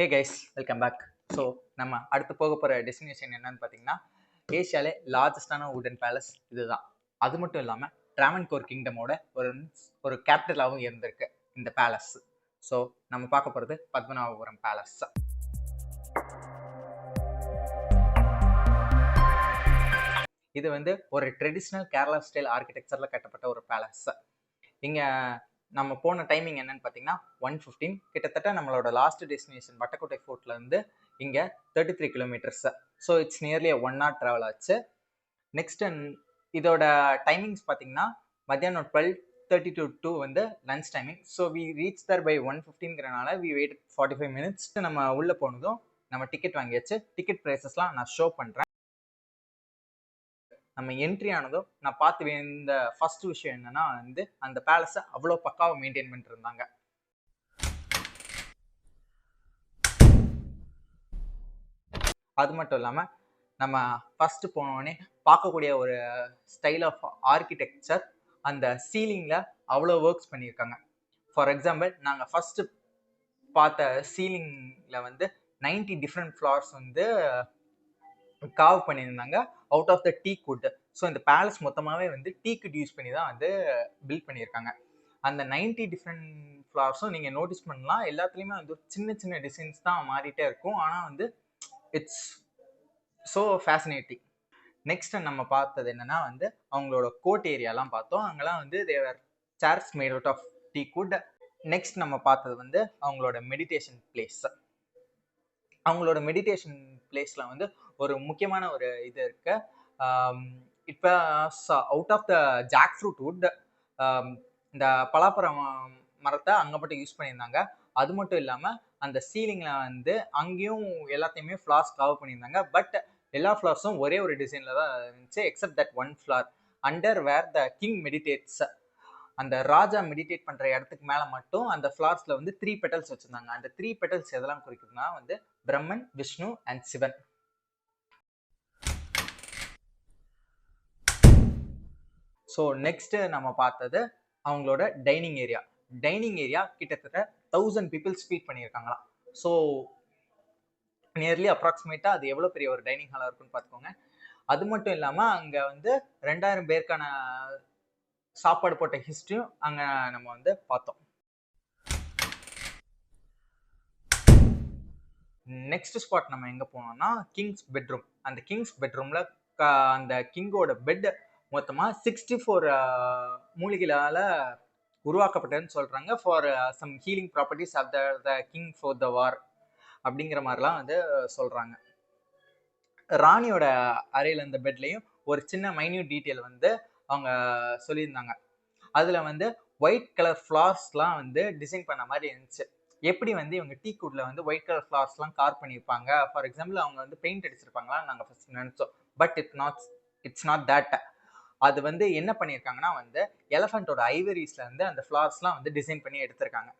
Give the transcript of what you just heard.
ஹே guys, welcome back. So நம்ம அடுத்து போக போகிற டெஸ்டினேஷன் என்னன்னு பார்த்தீங்கன்னா, ஏஷியாலே லார்ஜஸ்டான வுடன் பேலஸ் இதுதான். அது மட்டும் இல்லாமல் ட்ராவன்கோர் கிங்டமோட ஒரு கேபிட்டலாகவும் இருந்திருக்கு இந்த பேலஸ். ஸோ நம்ம பார்க்க போகிறது பத்மநாபபுரம் பேலஸ். இது வந்து ஒரு ட்ரெடிஷ்னல் கேரளா ஸ்டைல் ஆர்கிடெக்சரில் கட்டப்பட்ட ஒரு பேலஸ். இங்கே நம்ம போன டைமிங் என்னன்னு பார்த்தீங்கன்னா 1:15. கிட்டத்தட்ட நம்மளோட லாஸ்ட் டெஸ்டினேஷன் வட்டக்கோட்டை ஃபோர்ட்லேருந்து இங்கே 33 kilometres. So it's nearly 1 hour travel ஆச்சு. நெக்ஸ்ட் இதோட டைமிங்ஸ் பார்த்தீங்கன்னா மத்தியானம் 12:30 to 2 வந்து lunch timing. So we reach there by 1:15ங்கிறனால வி வெயிட் 45 minutes. நம்ம உள்ளே போனதும் நம்ம டிக்கெட் வாங்கியாச்சு. டிக்கெட் ப்ரைஸஸ்லாம் நான் ஷோ பண்ணுறேன். நம்ம என்ட்ரி ஆனதும் நான் பார்த்து இந்த ஃபர்ஸ்ட் விஷயம் என்னன்னா வந்து அந்த பேலஸை அவ்வளோ பக்காவை மெயின்டைன் பண்ணிட்டு இருந்தாங்க. அது மட்டும் இல்லாமல் நம்ம ஃபர்ஸ்ட் போனோடனே பார்க்கக்கூடிய ஒரு ஸ்டைல் ஆஃப் ஆர்கிடெக்சர், அந்த சீலிங்கில் அவ்வளோ ஒர்க்ஸ் பண்ணியிருக்காங்க. ஃபார் எக்ஸாம்பிள் நாங்கள் ஃபர்ஸ்ட் பார்த்த சீலிங்கில் வந்து 90 டிஃப்ரெண்ட் ஃப்ளார்ஸ் வந்து காவ் பண்ணியிருந்தாங்க out of the teak wood. So இந்த பேலஸ் மொத்தமாகவே வந்து டீக் வுட் யூஸ் பண்ணி தான் வந்து பில்ட் பண்ணியிருக்காங்க. அந்த 90 டிஃப்ரெண்ட் ஃப்ளார்ஸும் நீங்கள் நோட்டீஸ் பண்ணலாம், எல்லாத்துலேயுமே வந்து சின்ன சின்ன டிசைன்ஸ் தான் மாறிட்டே இருக்கும். ஆனால் வந்து இட்ஸ் ஸோ ஃபேசினேட்டிங். நெக்ஸ்ட் நம்ம பார்த்தது என்னன்னா வந்து அவங்களோட கோர்ட் ஏரியாலாம் பார்த்தோம். அங்கெல்லாம் வந்து தேவர் chairs made out of teak wood. Next நம்ம பார்த்தது வந்து அவங்களோட மெடிடேஷன் பிளேஸ். அவங்களோட மெடிடேஷன் பிளேஸ்ல வந்து ஒரு முக்கியமான ஒரு இது இருக்கு. இப்போ out of the jackfruit wood, இந்த பலாப்பழம் மரத்தை அங்கே மட்டும் யூஸ் பண்ணியிருந்தாங்க. அது மட்டும் இல்லாமல் அந்த சீலிங்கில் வந்து அங்கேயும் எல்லாத்தையுமே ஃப்ளார்ஸ் கவர் பண்ணியிருந்தாங்க. பட் எல்லா ஃப்ளார்ஸும் ஒரே ஒரு டிசைனில் தான் இருந்துச்சு, except that one floor under where the king meditates. அந்த ராஜா மெடிடேட் பண்ற இடத்துக்கு மேல மட்டும் அந்த ஃப்ளார்ஸ்ல வந்து 3 பெட்டல்ஸ் வச்சிருந்தாங்க. அந்த 3 பெட்டல்ஸ் எதெல்லாம் குறிக்குதுன்னா வந்து Brahma, Vishnu and Shiva. So next நம்ம பார்த்தது அவங்களோட டைனிங் ஏரியா. டைனிங் ஏரியா கிட்டத்தட்ட 1000 பீப்புள்ஸ் ஃபீட் பண்ணியிருக்காங்களாம். ஸோ நியர்லி அப்ராக்சிமேட்டா அது எவ்வளோ பெரிய ஒரு டைனிங் ஹாலாக இருக்குன்னு பார்த்துக்கோங்க. அது மட்டும் இல்லாமல் அங்கே வந்து 2000 பேருக்கான சாப்பாடு போட்ட ஹிஸ்டரியும் அங்கே நம்ம வந்து பார்த்தோம். நெக்ஸ்ட் ஸ்பாட் நம்ம எங்கே போனோம்னா கிங்ஸ் பெட்ரூம். அந்த கிங்ஸ் பெட்ரூமில் அந்த கிங்கோட பெட் மொத்தமாக 64 மூலிகைகளால் உருவாக்கப்பட்டதுன்னு சொல்கிறாங்க. For some healing properties of the king for the war அப்படிங்கிற மாதிரிலாம் வந்து சொல்கிறாங்க. ராணியோட அறையில் இந்த பெட்லேயும் ஒரு சின்ன மைன்யூட் டீட்டெயில் வந்து அவங்க சொல்லியிருந்தாங்க. அதில் வந்து ஒயிட் கலர் ஃப்ளார்ஸ்லாம் வந்து டிசைன் பண்ண மாதிரி இருந்துச்சு. எப்படி வந்து இவங்க டீக் வுட்ல வந்து ஒயிட் கலர் ஃப்ளார்ஸ்லாம் கார் பண்ணியிருப்பாங்க, ஃபார் எக்ஸாம்பிள் அவங்க வந்து பெயிண்ட் அடிச்சிருப்பாங்களா நாங்கள் ஃபர்ஸ்ட் நினச்சோம். But it's not that. அது வந்து என்ன பண்ணியிருக்காங்கன்னா வந்து எலஃபண்டோட ஐவரிஸ்ல இருந்து அந்த ஃப்ளார்ஸ்லாம் வந்து டிசைன் பண்ணி எடுத்திருக்காங்க.